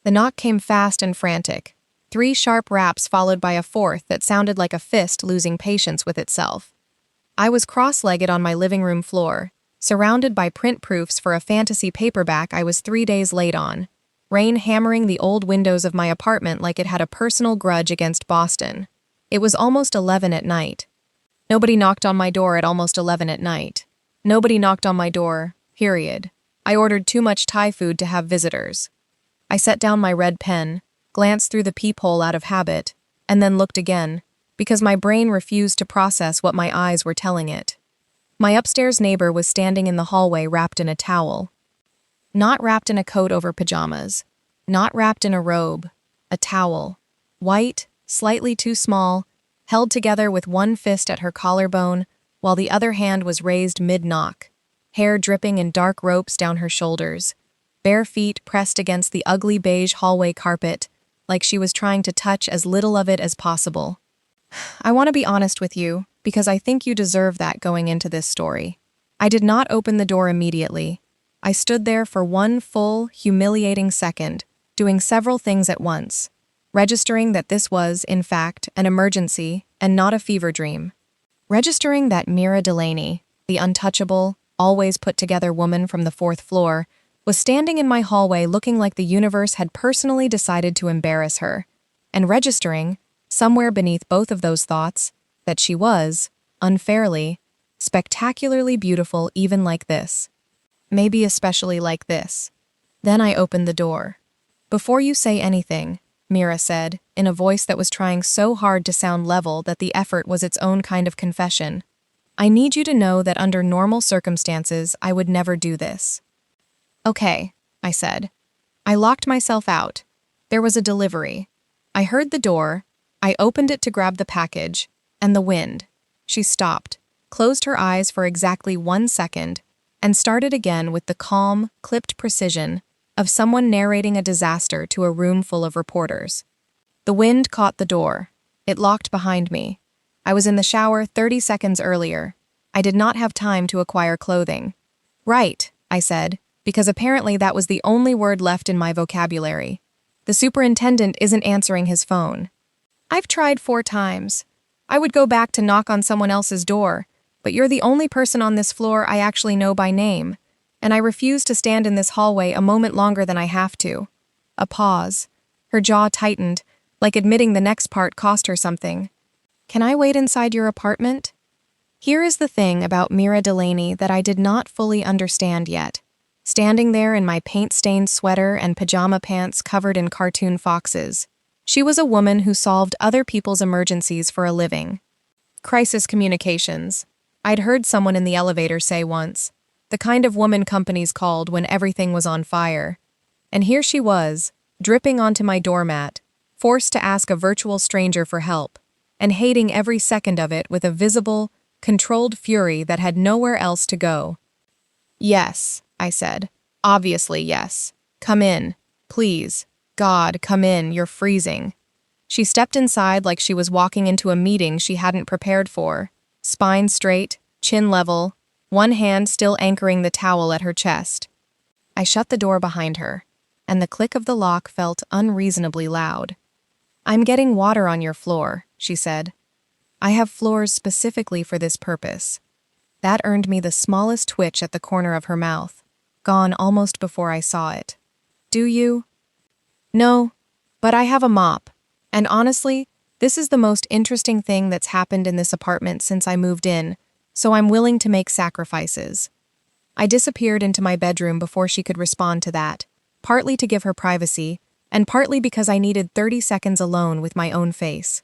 The knock came fast and frantic. 3 sharp raps followed by a fourth that sounded like a fist losing patience with itself. I was cross-legged on my living room floor, surrounded by print proofs for a fantasy paperback I was 3 days late on, rain hammering the old windows of my apartment like it had a personal grudge against Boston. It was almost 11 at night. Nobody knocked on my door at almost 11 at night. Nobody knocked on my door, period. I ordered too much Thai food to have visitors. I set down my red pen, glanced through the peephole out of habit, and then looked again, because my brain refused to process what my eyes were telling it. My upstairs neighbor was standing in the hallway wrapped in a towel. Not wrapped in a coat over pajamas. Not wrapped in a robe. A towel. White, slightly too small, held together with one fist at her collarbone, while the other hand was raised mid-knock, hair dripping in dark ropes down her shoulders, bare feet pressed against the ugly beige hallway carpet, like she was trying to touch as little of it as possible. I want to be honest with you, because I think you deserve that going into this story. I did not open the door immediately. I stood there for one full, humiliating second, doing several things at once, registering that this was, in fact, an emergency and not a fever dream. Registering that Mira Delaney, the untouchable, always put-together woman from the 4th floor, was standing in my hallway looking like the universe had personally decided to embarrass her, and registering, somewhere beneath both of those thoughts, that she was, unfairly, spectacularly beautiful even like this. Maybe especially like this. Then I opened the door. "Before you say anything," Mira said, in a voice that was trying so hard to sound level that the effort was its own kind of confession, "I need you to know that under normal circumstances I would never do this." "Okay," I said. I locked myself out. There was a delivery. I heard the door. I opened it to grab the package. And the wind. She stopped, closed her eyes for exactly 1 second, and started again with the calm, clipped precision of someone narrating a disaster to a room full of reporters. The wind caught the door. It locked behind me. I was in the shower 30 seconds earlier. I did not have time to acquire clothing. "Right," I said, because apparently that was the only word left in my vocabulary. "The superintendent isn't answering his phone." "I've tried 4 times. I would go back to knock on someone else's door, but you're the only person on this floor I actually know by name, and I refuse to stand in this hallway a moment longer than I have to." A pause. Her jaw tightened, like admitting the next part cost her something. "Can I wait inside your apartment?" Here is the thing about Mira Delaney that I did not fully understand yet. Standing there in my paint-stained sweater and pajama pants covered in cartoon foxes, she was a woman who solved other people's emergencies for a living. Crisis communications. I'd heard someone in the elevator say once, the kind of woman companies called when everything was on fire. And here she was, dripping onto my doormat, forced to ask a virtual stranger for help, and hating every second of it with a visible, controlled fury that had nowhere else to go. "Yes," I said. "Obviously, yes. Come in. Please. God, come in, you're freezing." She stepped inside like she was walking into a meeting she hadn't prepared for, spine straight, chin level, one hand still anchoring the towel at her chest. I shut the door behind her, and the click of the lock felt unreasonably loud. "I'm getting water on your floor," she said. "I have floors specifically for this purpose." That earned me the smallest twitch at the corner of her mouth, gone almost before I saw it. "Do you?" "No, but I have a mop. And honestly, this is the most interesting thing that's happened in this apartment since I moved in, so I'm willing to make sacrifices." I disappeared into my bedroom before she could respond to that, partly to give her privacy, and partly because I needed 30 seconds alone with my own face.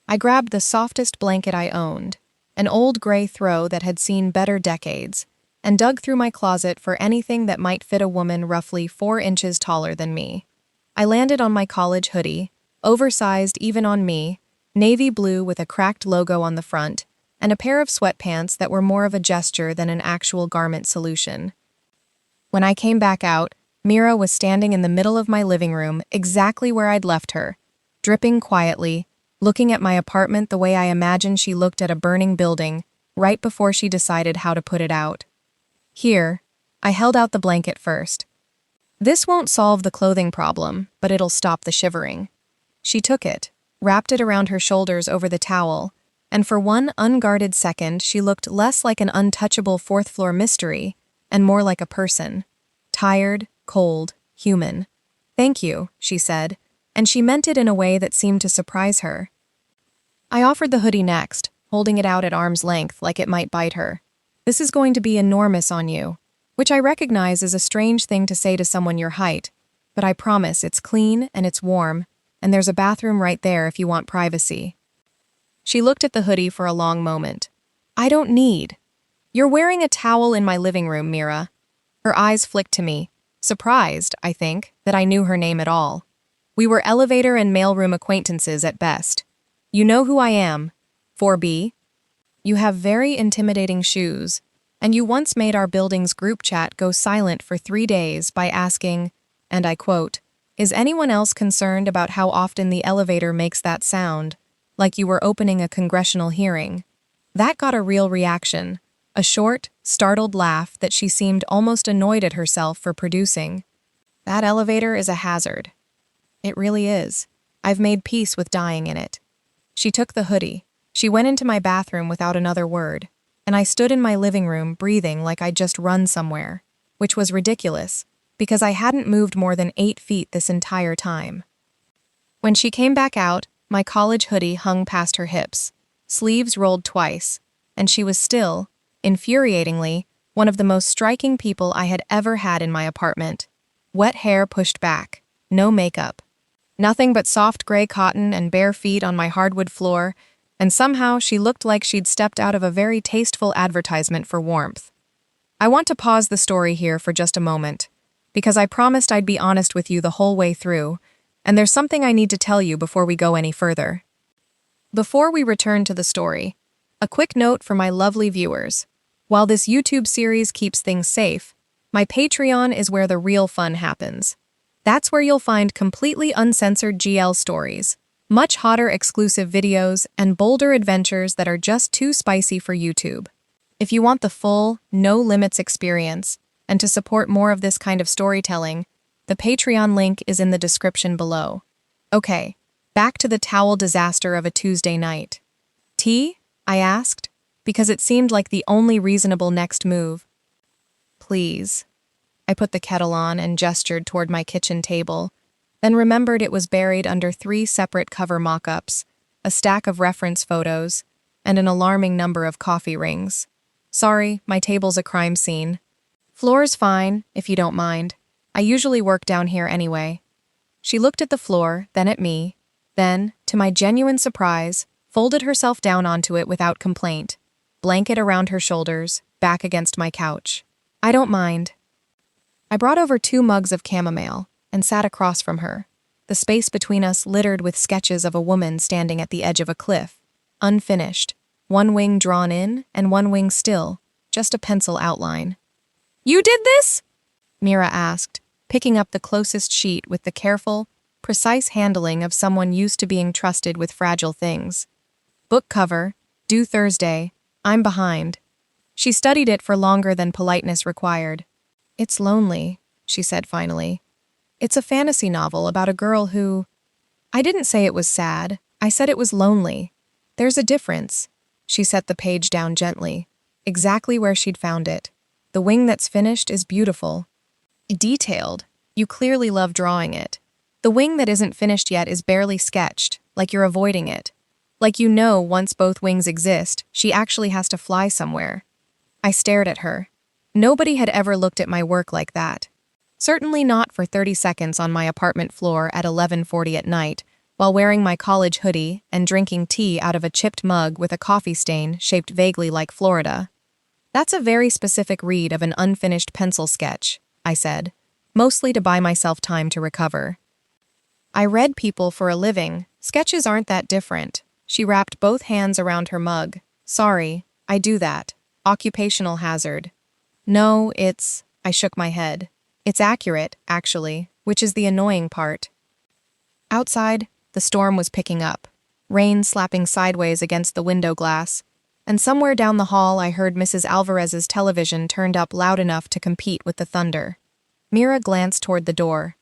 I grabbed the softest blanket I owned, an old gray throw that had seen better decades, and dug through my closet for anything that might fit a woman roughly 4 inches taller than me. I landed on my college hoodie, oversized even on me, navy blue with a cracked logo on the front, and a pair of sweatpants that were more of a gesture than an actual garment solution. When I came back out, Mira was standing in the middle of my living room, exactly where I'd left her, dripping quietly, looking at my apartment the way I imagined she looked at a burning building, right before she decided how to put it out. "Here." I held out the blanket first. This won't solve the clothing problem, but it'll stop the shivering. She took it, wrapped it around her shoulders over the towel, and for one unguarded second she looked less like an untouchable fourth-floor mystery and more like a person. Tired, cold, human. "Thank you," she said, and she meant it in a way that seemed to surprise her. I offered the hoodie next, holding it out at arm's length like it might bite her. "This is going to be enormous on you," which I recognize is a strange thing to say to someone your height, but I promise it's clean and it's warm, and there's a bathroom right there if you want privacy. She looked at the hoodie for a long moment. "I don't need." "You're wearing a towel in my living room, Mira." Her eyes flicked to me, surprised, I think, that I knew her name at all. We were elevator and mailroom acquaintances at best. "You know who I am. 4B. You have very intimidating shoes, and you once made our building's group chat go silent for 3 days by asking, and I quote, 'Is anyone else concerned about how often the elevator makes that sound?' Like you were opening a congressional hearing." That got a real reaction, a short, startled laugh that she seemed almost annoyed at herself for producing. "That elevator is a hazard." "It really is. I've made peace with dying in it." She took the hoodie. She went into my bathroom without another word, and I stood in my living room breathing like I'd just run somewhere, which was ridiculous, because I hadn't moved more than 8 feet this entire time. When she came back out, my college hoodie hung past her hips, sleeves rolled twice, and she was still, infuriatingly, one of the most striking people I had ever had in my apartment. Wet hair pushed back, no makeup. Nothing but soft gray cotton and bare feet on my hardwood floor, and somehow she looked like she'd stepped out of a very tasteful advertisement for warmth. I want to pause the story here for just a moment, because I promised I'd be honest with you the whole way through, and there's something I need to tell you before we go any further. Before we return to the story, a quick note for my lovely viewers. While this YouTube series keeps things safe, my Patreon is where the real fun happens. That's where you'll find completely uncensored GL stories, much hotter exclusive videos, and bolder adventures that are just too spicy for YouTube. If you want the full, no-limits experience, and to support more of this kind of storytelling, the Patreon link is in the description below. Okay, back to the towel disaster of a Tuesday night. "Tea?" I asked, because it seemed like the only reasonable next move. "Please." I put the kettle on and gestured toward my kitchen table, then remembered it was buried under 3 separate cover mock-ups, a stack of reference photos, and an alarming number of coffee rings. "Sorry, my table's a crime scene." "Floor's fine, if you don't mind. I usually work down here anyway." She looked at the floor, then at me, then, to my genuine surprise, folded herself down onto it without complaint, blanket around her shoulders, back against my couch. "I don't mind." I brought over 2 mugs of chamomile and sat across from her, the space between us littered with sketches of a woman standing at the edge of a cliff, unfinished, one wing drawn in and one wing still, just a pencil outline. "You did this?" Mira asked, picking up the closest sheet with the careful, precise handling of someone used to being trusted with fragile things. "Book cover, due Thursday. I'm behind." She studied it for longer than politeness required. "It's lonely," she said finally. "It's a fantasy novel about a girl who—" I didn't say it was sad. I said it was lonely. "There's a difference." She set the page down gently, exactly where she'd found it. "The wing that's finished is beautiful. Detailed. You clearly love drawing it. The wing that isn't finished yet is barely sketched, like you're avoiding it. Like you know once both wings exist, she actually has to fly somewhere." I stared at her. Nobody had ever looked at my work like that. Certainly not for 30 seconds on my apartment floor at 11:40 at night, while wearing my college hoodie and drinking tea out of a chipped mug with a coffee stain shaped vaguely like Florida. "That's a very specific read of an unfinished pencil sketch," I said, mostly to buy myself time to recover. "I read people for a living. Sketches aren't that different." She wrapped both hands around her mug. "Sorry, I do that. Occupational hazard." "No, it's—" I shook my head. "It's accurate, actually, which is the annoying part." Outside, the storm was picking up, rain slapping sideways against the window glass, and somewhere down the hall I heard Mrs. Alvarez's television turned up loud enough to compete with the thunder. Mira glanced toward the door.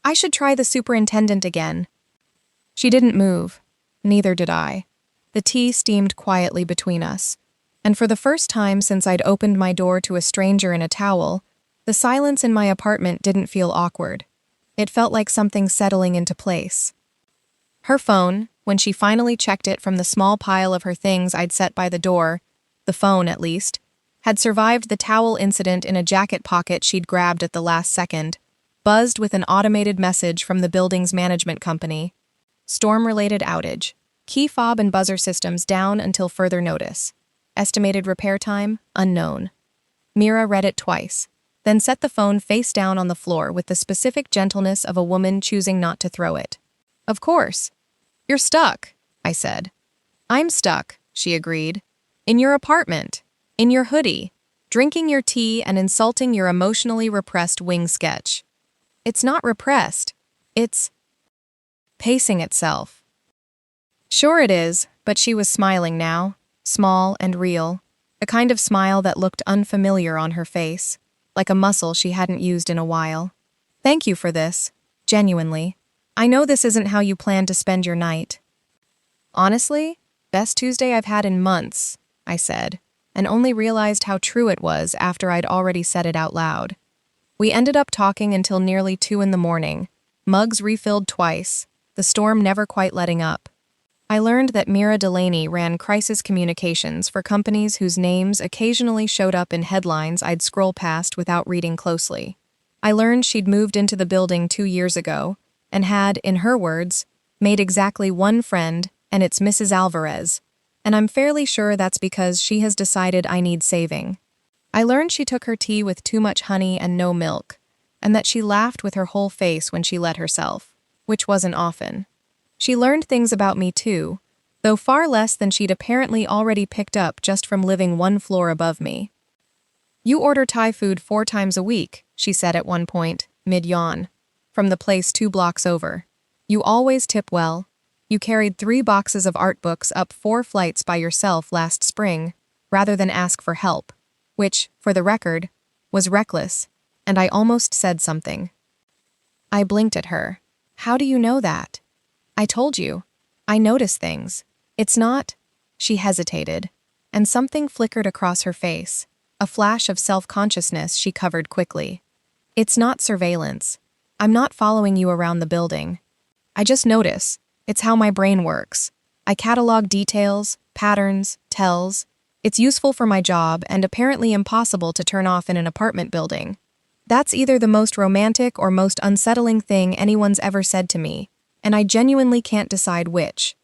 I should try the superintendent again. She didn't move. Neither did I. The tea steamed quietly between us, and for the first time since I'd opened my door to a stranger in a towel, the silence in my apartment didn't feel awkward. It felt like something settling into place. Her phone, when she finally checked it from the small pile of her things I'd set by the door, the phone at least, had survived the towel incident in a jacket pocket she'd grabbed at the last second, buzzed with an automated message from the building's management company. Storm-related outage. Key fob and buzzer systems down until further notice. Estimated repair time, unknown. Mira read it twice, then set the phone face down on the floor with the specific gentleness of a woman choosing not to throw it. Of course. You're stuck, I said. I'm stuck, she agreed. In your apartment. In your hoodie. Drinking your tea and insulting your emotionally repressed wing sketch. It's not repressed. It's pacing itself. Sure it is, but she was smiling now, small and real, a kind of smile that looked unfamiliar on her face, like a muscle she hadn't used in a while. Thank you for this, genuinely. I know this isn't how you plan to spend your night. Honestly, best Tuesday I've had in months, I said, and only realized how true it was after I'd already said it out loud. We ended up talking until nearly 2 a.m, mugs refilled twice, the storm never quite letting up. I learned that Mira Delaney ran crisis communications for companies whose names occasionally showed up in headlines I'd scroll past without reading closely. I learned she'd moved into the building 2 years ago and had, in her words, made exactly one friend, and it's Mrs. Alvarez, and I'm fairly sure that's because she has decided I need saving. I learned she took her tea with too much honey and no milk, and that she laughed with her whole face when she let herself, which wasn't often. She learned things about me too, though far less than she'd apparently already picked up just from living one floor above me. You order Thai food 4 times a week, she said at one point, mid-yawn, from the place 2 blocks over. You always tip well. You carried 3 boxes of art books up 4 flights by yourself last spring, rather than ask for help, which, for the record, was reckless, and I almost said something. I blinked at her. How do you know that? I told you. I notice things. It's not... She hesitated, and something flickered across her face, a flash of self-consciousness she covered quickly. It's not surveillance. I'm not following you around the building. I just notice. It's how my brain works. I catalog details, patterns, tells. It's useful for my job and apparently impossible to turn off in an apartment building. That's either the most romantic or most unsettling thing anyone's ever said to me, and I genuinely can't decide which.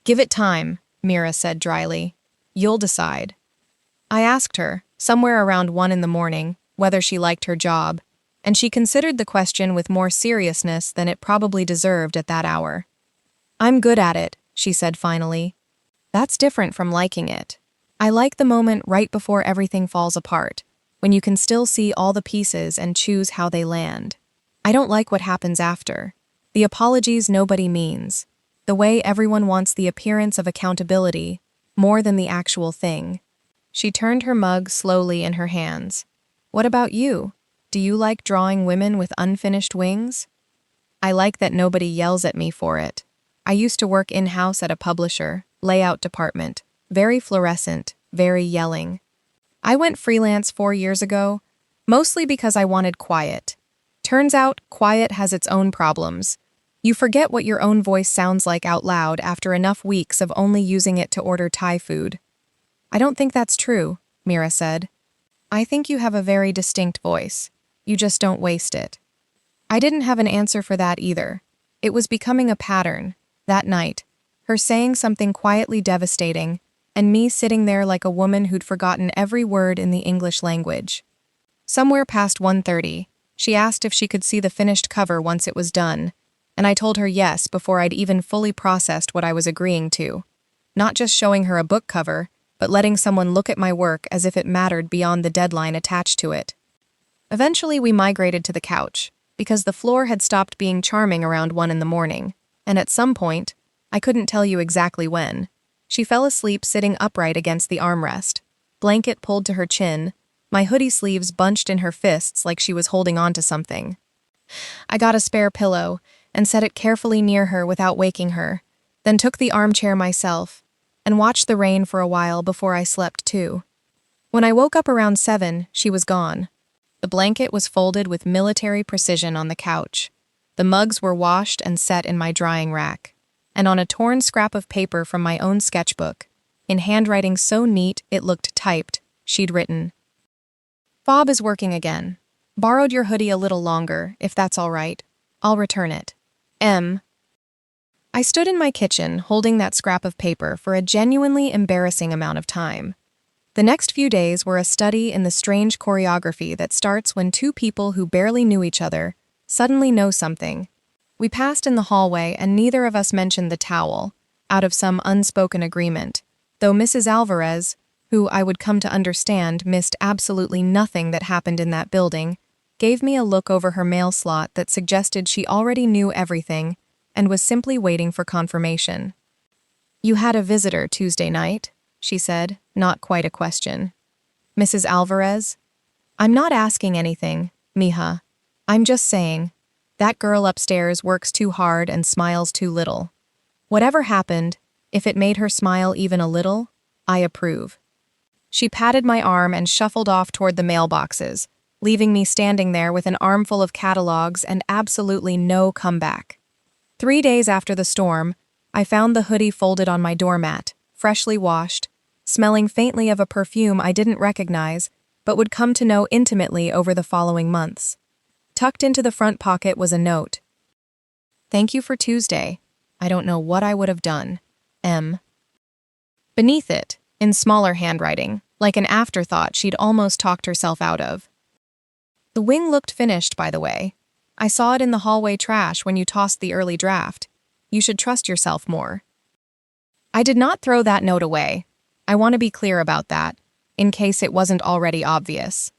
Give it time, Mira said dryly. You'll decide. I asked her, somewhere around 1 a.m, whether she liked her job, and she considered the question with more seriousness than it probably deserved at that hour. I'm good at it, she said finally. That's different from liking it. I like the moment right before everything falls apart, when you can still see all the pieces and choose how they land. I don't like what happens after. The apologies nobody means. The way everyone wants the appearance of accountability, more than the actual thing. She turned her mug slowly in her hands. What about you? Do you like drawing women with unfinished wings? I like that nobody yells at me for it. I used to work in-house at a publisher, layout department. Very fluorescent, very yelling. I went freelance 4 years ago, mostly because I wanted quiet. Turns out, quiet has its own problems. You forget what your own voice sounds like out loud after enough weeks of only using it to order Thai food. I don't think that's true, Mira said. I think you have a very distinct voice. You just don't waste it. I didn't have an answer for that either. It was becoming a pattern, that night, her saying something quietly devastating, and me sitting there like a woman who'd forgotten every word in the English language. Somewhere past 1:30, she asked if she could see the finished cover once it was done, and I told her yes before I'd even fully processed what I was agreeing to. Not just showing her a book cover, but letting someone look at my work as if it mattered beyond the deadline attached to it. Eventually we migrated to the couch, because the floor had stopped being charming around 1 a.m, and at some point, I couldn't tell you exactly when, she fell asleep sitting upright against the armrest, blanket pulled to her chin, my hoodie sleeves bunched in her fists like she was holding on to something. I got a spare pillow and set it carefully near her without waking her, then took the armchair myself and watched the rain for a while before I slept too. When I woke up around 7, she was gone. The blanket was folded with military precision on the couch. The mugs were washed and set in my drying rack. And on a torn scrap of paper from my own sketchbook, in handwriting so neat it looked typed, she'd written, "Bob is working again. Borrowed your hoodie a little longer, if that's all right. I'll return it. M." I stood in my kitchen holding that scrap of paper for a genuinely embarrassing amount of time. The next few days were a study in the strange choreography that starts when two people who barely knew each other suddenly know something. We passed in the hallway and neither of us mentioned the towel, out of some unspoken agreement, though Mrs. Alvarez, who I would come to understand missed absolutely nothing that happened in that building, gave me a look over her mail slot that suggested she already knew everything and was simply waiting for confirmation. "You had a visitor Tuesday night," she said, not quite a question. "Mrs. Alvarez?" "I'm not asking anything, mija. I'm just saying, that girl upstairs works too hard and smiles too little. Whatever happened, if it made her smile even a little, I approve." She patted my arm and shuffled off toward the mailboxes, leaving me standing there with an armful of catalogs and absolutely no comeback. 3 days after the storm, I found the hoodie folded on my doormat, freshly washed, smelling faintly of a perfume I didn't recognize, but would come to know intimately over the following months. Tucked into the front pocket was a note. "Thank you for Tuesday. I don't know what I would have done. M." Beneath it, in smaller handwriting, like an afterthought she'd almost talked herself out of. "The wing looked finished, by the way. I saw it in the hallway trash when you tossed the early draft. You should trust yourself more." I did not throw that note away. I want to be clear about that, in case it wasn't already obvious.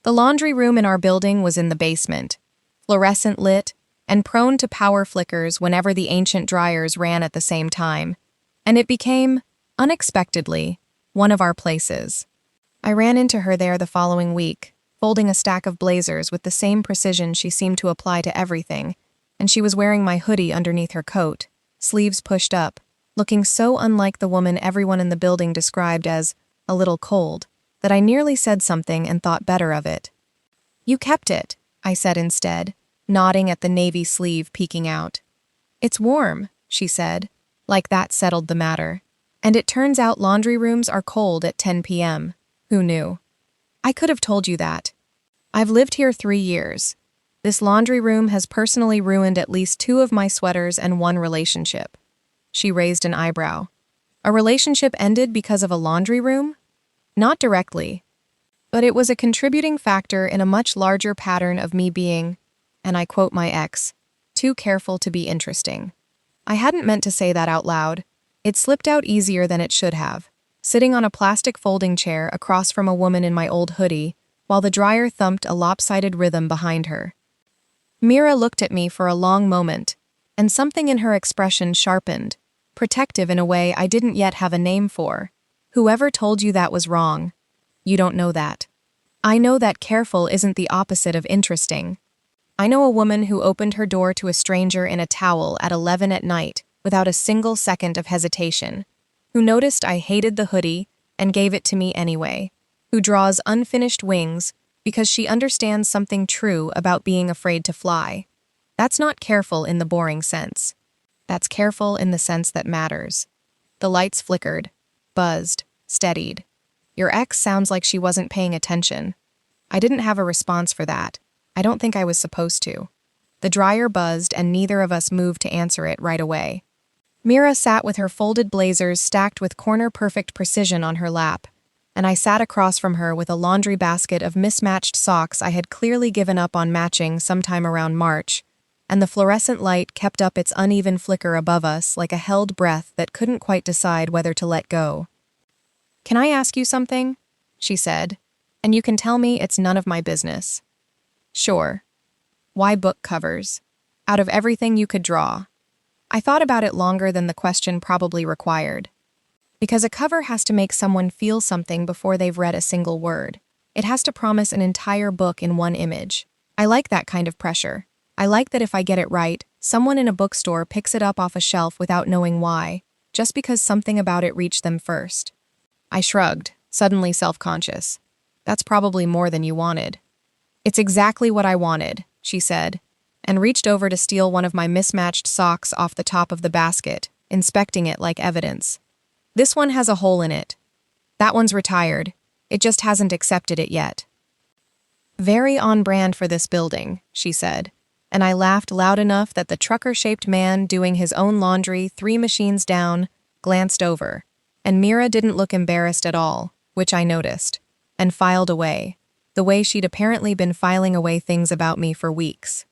The laundry room in our building was in the basement, fluorescent lit and prone to power flickers whenever the ancient dryers ran at the same time, and it became, unexpectedly, one of our places. I ran into her there the following week, folding a stack of blazers with the same precision she seemed to apply to everything, and she was wearing my hoodie underneath her coat, sleeves pushed up, looking so unlike the woman everyone in the building described as a little cold, that I nearly said something and thought better of it. "You kept it," I said instead, nodding at the navy sleeve peeking out. "It's warm," she said, like that settled the matter. "And it turns out laundry rooms are cold at 10 p.m. Who knew? I could have told you that. I've lived here 3 years. This laundry room has personally ruined at least 2 of my sweaters and 1 relationship." She raised an eyebrow. "A relationship ended because of a laundry room?" "Not directly. But it was a contributing factor in a much larger pattern of me being, and I quote my ex, too careful to be interesting. I hadn't meant to say that out loud. It slipped out easier than it should have, sitting on a plastic folding chair across from a woman in my old hoodie, while the dryer thumped a lopsided rhythm behind her. Mira looked at me for a long moment, and something in her expression sharpened, protective in a way I didn't yet have a name for. "Whoever told you that was wrong. You don't know that. I know that careful isn't the opposite of interesting. I know a woman who opened her door to a stranger in a towel at 11 at night without a single second of hesitation, who noticed I hated the hoodie and gave it to me anyway, who draws unfinished wings because she understands something true about being afraid to fly. That's not careful in the boring sense. That's careful in the sense that matters." The lights flickered, buzzed, steadied. "Your ex sounds like she wasn't paying attention." I didn't have a response for that. I don't think I was supposed to. The dryer buzzed and neither of us moved to answer it right away. Mira sat with her folded blazers stacked with corner-perfect precision on her lap, and I sat across from her with a laundry basket of mismatched socks I had clearly given up on matching sometime around March, and the fluorescent light kept up its uneven flicker above us like a held breath that couldn't quite decide whether to let go. "Can I ask you something?" she said, "and you can tell me it's none of my business." "Sure. Why book covers? Out of everything you could draw." I thought about it longer than the question probably required. "Because a cover has to make someone feel something before they've read a single word. It has to promise an entire book in one image. I like that kind of pressure. I like that if I get it right, someone in a bookstore picks it up off a shelf without knowing why, just because something about it reached them first. I shrugged, suddenly self-conscious. That's probably more than you wanted. It's exactly what I wanted, she said, and reached over to steal one of my mismatched socks off the top of the basket, inspecting it like evidence. This one has a hole in it. That one's retired. It just hasn't accepted it yet. Very on brand for this building, she said, and I laughed loud enough that the trucker-shaped man doing his own laundry 3 machines down glanced over, and Mira didn't look embarrassed at all, which I noticed, and filed away, the way she'd apparently been filing away things about me for weeks.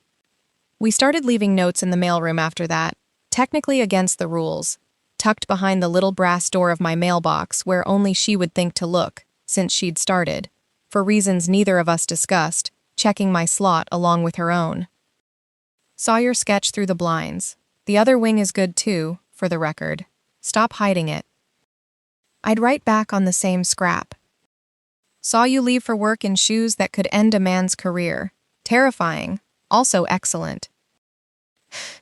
We started leaving notes in the mailroom after that, technically against the rules, tucked behind the little brass door of my mailbox where only she would think to look, since she'd started, for reasons neither of us discussed, checking my slot along with her own. Saw your sketch through the blinds. The other wing is good too, for the record. Stop hiding it. I'd write back on the same scrap. Saw you leave for work in shoes that could end a man's career. Terrifying. Also excellent.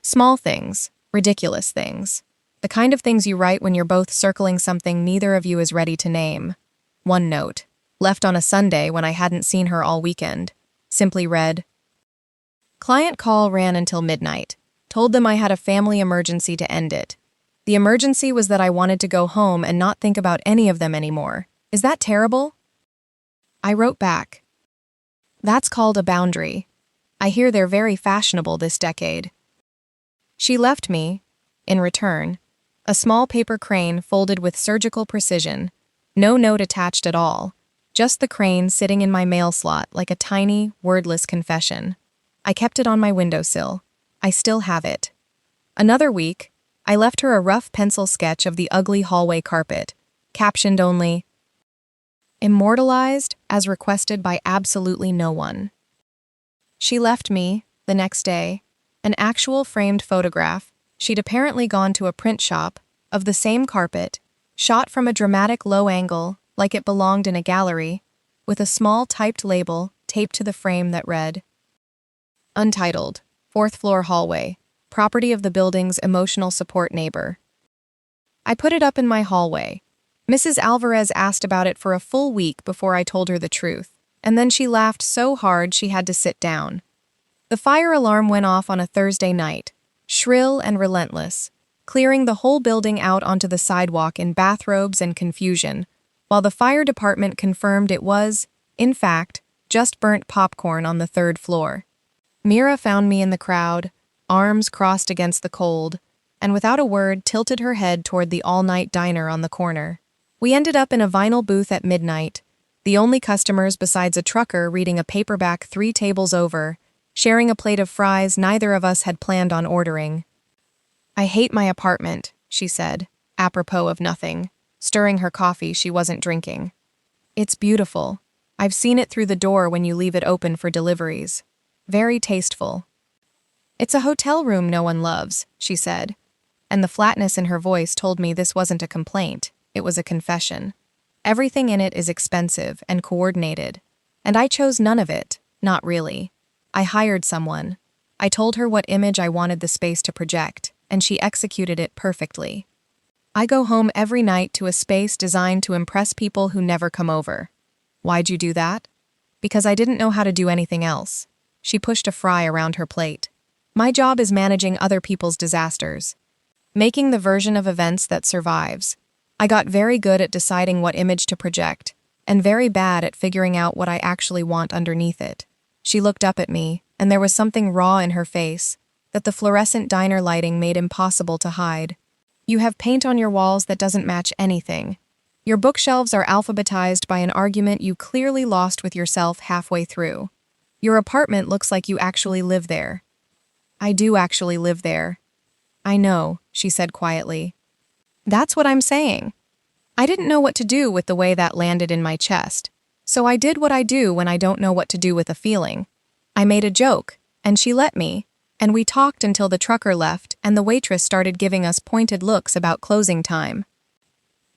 Small things. Ridiculous things. The kind of things you write when you're both circling something neither of you is ready to name. One note, left on a Sunday when I hadn't seen her all weekend, simply read, "Client call ran until midnight. Told them I had a family emergency to end it. The emergency was that I wanted to go home and not think about any of them anymore. Is that terrible?" I wrote back, "That's called a boundary. I hear they're very fashionable this decade." She left me, in return, a small paper crane folded with surgical precision, no note attached at all, just the crane sitting in my mail slot like a tiny, wordless confession. I kept it on my windowsill. I still have it. Another week, I left her a rough pencil sketch of the ugly hallway carpet, captioned only, "Immortalized as requested by absolutely no one." She left me, the next day, an actual framed photograph. She'd apparently gone to a print shop, of the same carpet, shot from a dramatic low angle, like it belonged in a gallery, with a small typed label taped to the frame that read, "Untitled, 4th floor hallway, property of the building's emotional support neighbor." I put it up in my hallway. Mrs. Alvarez asked about it for a full week before I told her the truth, and then she laughed so hard she had to sit down. The fire alarm went off on a Thursday night, shrill and relentless, clearing the whole building out onto the sidewalk in bathrobes and confusion, while the fire department confirmed it was, in fact, just burnt popcorn on the 3rd floor. Mira found me in the crowd, arms crossed against the cold, and without a word tilted her head toward the all-night diner on the corner. We ended up in a vinyl booth at midnight, the only customers besides a trucker reading a paperback 3 tables over, sharing a plate of fries neither of us had planned on ordering. "I hate my apartment," she said, apropos of nothing, stirring her coffee she wasn't drinking. "It's beautiful. I've seen it through the door when you leave it open for deliveries. Very tasteful." "It's a hotel room no one loves," she said, and the flatness in her voice told me this wasn't a complaint, it was a confession. Everything in it is expensive and coordinated, and I chose none of it, not really. I hired someone. I told her what image I wanted the space to project, and she executed it perfectly. I go home every night to a space designed to impress people who never come over. Why'd you do that? Because I didn't know how to do anything else. She pushed a fry around her plate. My job is managing other people's disasters, making the version of events that survives. I got very good at deciding what image to project, and very bad at figuring out what I actually want underneath it. She looked up at me, and there was something raw in her face that the fluorescent diner lighting made impossible to hide. "You have paint on your walls that doesn't match anything. Your bookshelves are alphabetized by an argument you clearly lost with yourself halfway through. Your apartment looks like you actually live there." "I do actually live there." "I know," she said quietly. "That's what I'm saying." I didn't know what to do with the way that landed in my chest, so I did what I do when I don't know what to do with a feeling. I made a joke, and she let me, and we talked until the trucker left and the waitress started giving us pointed looks about closing time.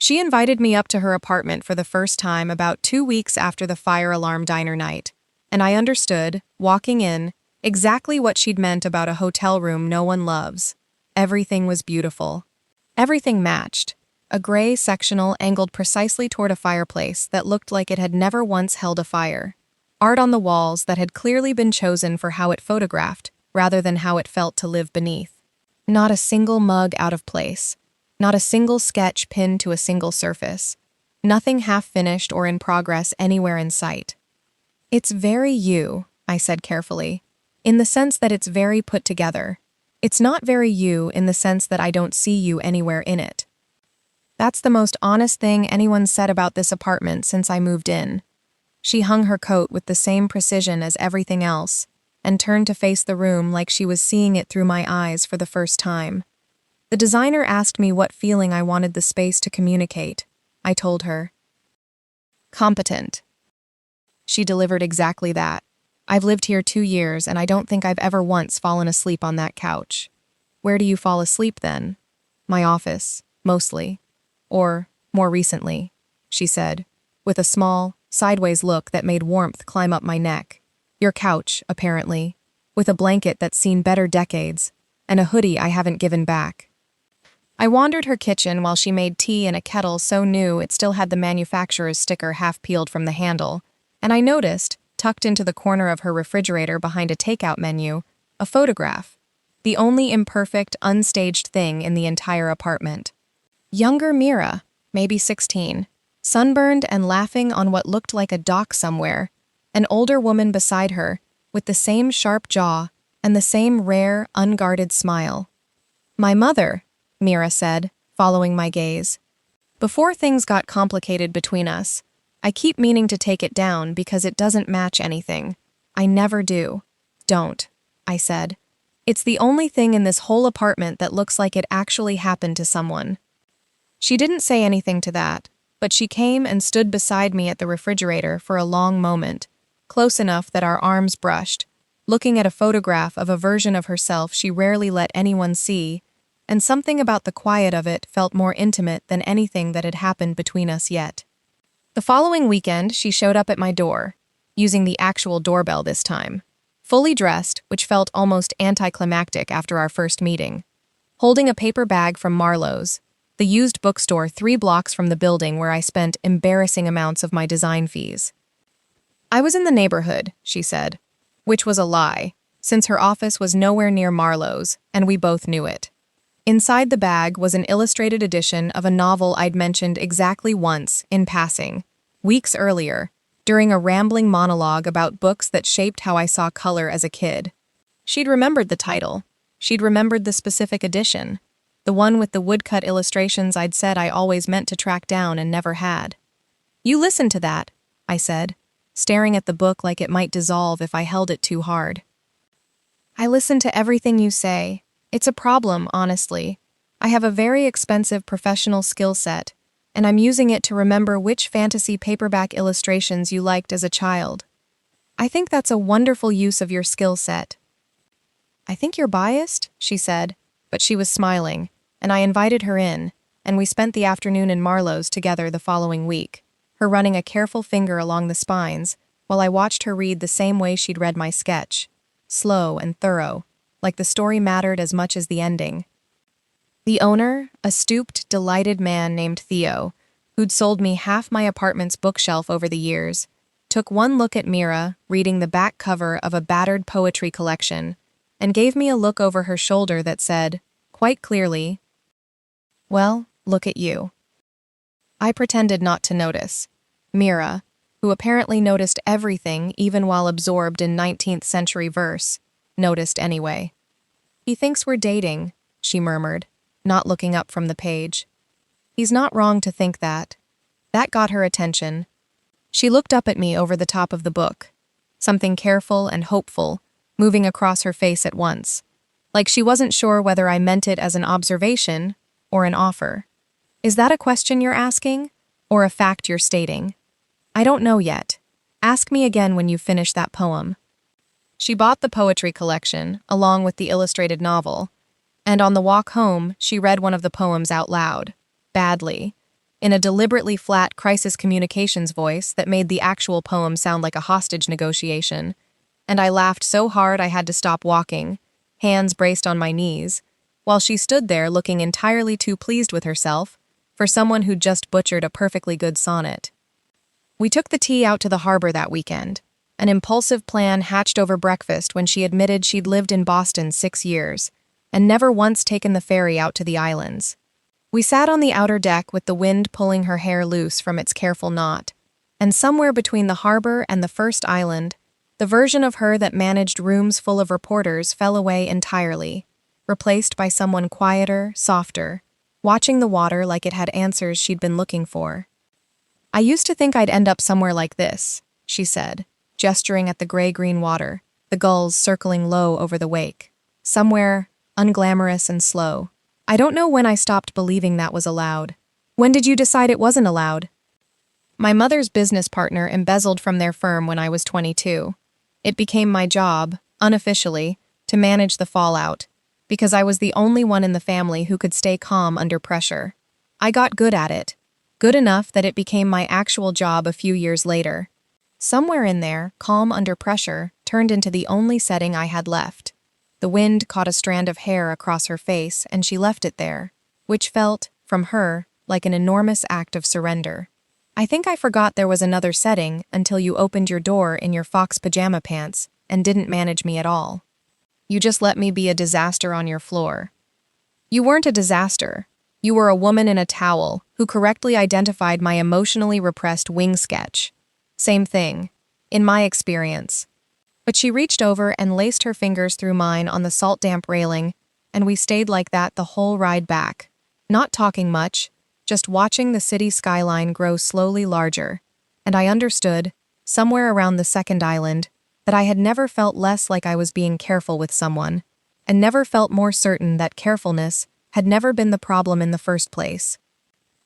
She invited me up to her apartment for the first time about 2 weeks after the fire alarm diner night, and I understood, walking in, exactly what she'd meant about a hotel room no one loves. Everything was beautiful. Everything matched. A gray sectional angled precisely toward a fireplace that looked like it had never once held a fire. Art on the walls that had clearly been chosen for how it photographed, rather than how it felt to live beneath. Not a single mug out of place. Not a single sketch pinned to a single surface. Nothing half-finished or in progress anywhere in sight. "It's very you," I said carefully, "in the sense that it's very put together. It's not very you in the sense that I don't see you anywhere in it." That's the most honest thing anyone said about this apartment since I moved in. She hung her coat with the same precision as everything else, and turned to face the room like she was seeing it through my eyes for the first time. The designer asked me what feeling I wanted the space to communicate. I told her. Competent. She delivered exactly that. I've lived here 2 years, and I don't think I've ever once fallen asleep on that couch. Where do you fall asleep, then? My office, mostly. Or, more recently, she said, with a small, sideways look that made warmth climb up my neck. Your couch, apparently, with a blanket that's seen better decades, and a hoodie I haven't given back. I wandered her kitchen while she made tea in a kettle so new it still had the manufacturer's sticker half peeled from the handle, and I noticed, tucked into the corner of her refrigerator behind a takeout menu, a photograph. The only imperfect, unstaged thing in the entire apartment. Younger Mira, maybe 16, sunburned and laughing on what looked like a dock somewhere, an older woman beside her, with the same sharp jaw and the same rare, unguarded smile. My mother, Mira said, following my gaze. Before things got complicated between us, I keep meaning to take it down because it doesn't match anything. I never do. Don't, I said. It's the only thing in this whole apartment that looks like it actually happened to someone. She didn't say anything to that, but she came and stood beside me at the refrigerator for a long moment, close enough that our arms brushed, looking at a photograph of a version of herself she rarely let anyone see, and something about the quiet of it felt more intimate than anything that had happened between us yet. The following weekend, she showed up at my door, using the actual doorbell this time, fully dressed, which felt almost anticlimactic after our first meeting, holding a paper bag from Marlowe's, the used bookstore 3 blocks from the building where I spent embarrassing amounts of my design fees. I was in the neighborhood, she said, which was a lie, since her office was nowhere near Marlowe's, and we both knew it. Inside the bag was an illustrated edition of a novel I'd mentioned exactly once, in passing, weeks earlier, during a rambling monologue about books that shaped how I saw color as a kid. She'd remembered the title. She'd remembered the specific edition. The one with the woodcut illustrations I'd said I always meant to track down and never had. You listened to that, I said, staring at the book like it might dissolve if I held it too hard. I listen to everything you say. It's a problem, honestly. I have a very expensive professional skill set, and I'm using it to remember which fantasy paperback illustrations you liked as a child. I think that's a wonderful use of your skill set. I think you're biased, she said, but she was smiling, and I invited her in, and we spent the afternoon in Marlowe's together the following week, her running a careful finger along the spines, while I watched her read the same way she'd read my sketch, slow and thorough, like the story mattered as much as the ending. The owner, a stooped, delighted man named Theo, who'd sold me half my apartment's bookshelf over the years, took one look at Mira, reading the back cover of a battered poetry collection, and gave me a look over her shoulder that said, quite clearly, "Well, look at you." I pretended not to notice. Mira, who apparently noticed everything even while absorbed in 19th century verse, noticed anyway. "He thinks we're dating," she murmured, not looking up from the page. "He's not wrong to think that." That got her attention. She looked up at me over the top of the book, something careful and hopeful moving across her face at once, like she wasn't sure whether I meant it as an observation or an offer. "Is that a question you're asking, or a fact you're stating?" "I don't know yet. Ask me again when you finish that poem." She bought the poetry collection, along with the illustrated novel, and on the walk home, she read one of the poems out loud, badly, in a deliberately flat crisis communications voice that made the actual poem sound like a hostage negotiation, and I laughed so hard I had to stop walking, hands braced on my knees, while she stood there looking entirely too pleased with herself for someone who'd just butchered a perfectly good sonnet. We took the tea out to the harbor that weekend, an impulsive plan hatched over breakfast when she admitted she'd lived in Boston 6 years and never once taken the ferry out to the islands. We sat on the outer deck with the wind pulling her hair loose from its careful knot, and somewhere between the harbor and the first island, the version of her that managed rooms full of reporters fell away entirely, replaced by someone quieter, softer, watching the water like it had answers she'd been looking for. "I used to think I'd end up somewhere like this," she said, gesturing at the gray-green water, the gulls circling low over the wake. "Somewhere unglamorous and slow. I don't know when I stopped believing that was allowed. When did you decide it wasn't allowed?" My mother's business partner embezzled from their firm when I was 22. It became my job, unofficially, to manage the fallout, because I was the only one in the family who could stay calm under pressure. I got good at it, good enough that it became my actual job a few years later. Somewhere in there, calm under pressure turned into the only setting I had left. The wind caught a strand of hair across her face, and she left it there, which felt, from her, like an enormous act of surrender. I think I forgot there was another setting until you opened your door in your fox pajama pants and didn't manage me at all. You just let me be a disaster on your floor. You weren't a disaster. You were a woman in a towel who correctly identified my emotionally repressed wing sketch. Same thing, in my experience. But she reached over and laced her fingers through mine on the salt-damp railing, and we stayed like that the whole ride back. Not talking much, just watching the city skyline grow slowly larger. And I understood, somewhere around the second island, that I had never felt less like I was being careful with someone, and never felt more certain that carefulness had never been the problem in the first place.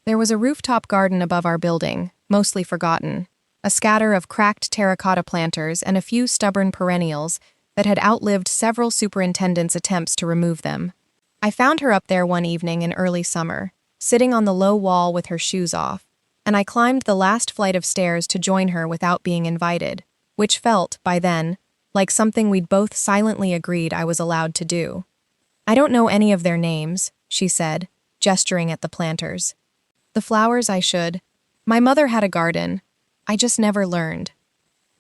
There was a rooftop garden above our building, mostly forgotten, a scatter of cracked terracotta planters and a few stubborn perennials that had outlived several superintendents' attempts to remove them. I found her up there one evening in early summer, sitting on the low wall with her shoes off, and I climbed the last flight of stairs to join her without being invited, which felt, by then, like something we'd both silently agreed I was allowed to do. "I don't know any of their names," she said, gesturing at the planters. "The flowers I should. My mother had a garden. I just never learned.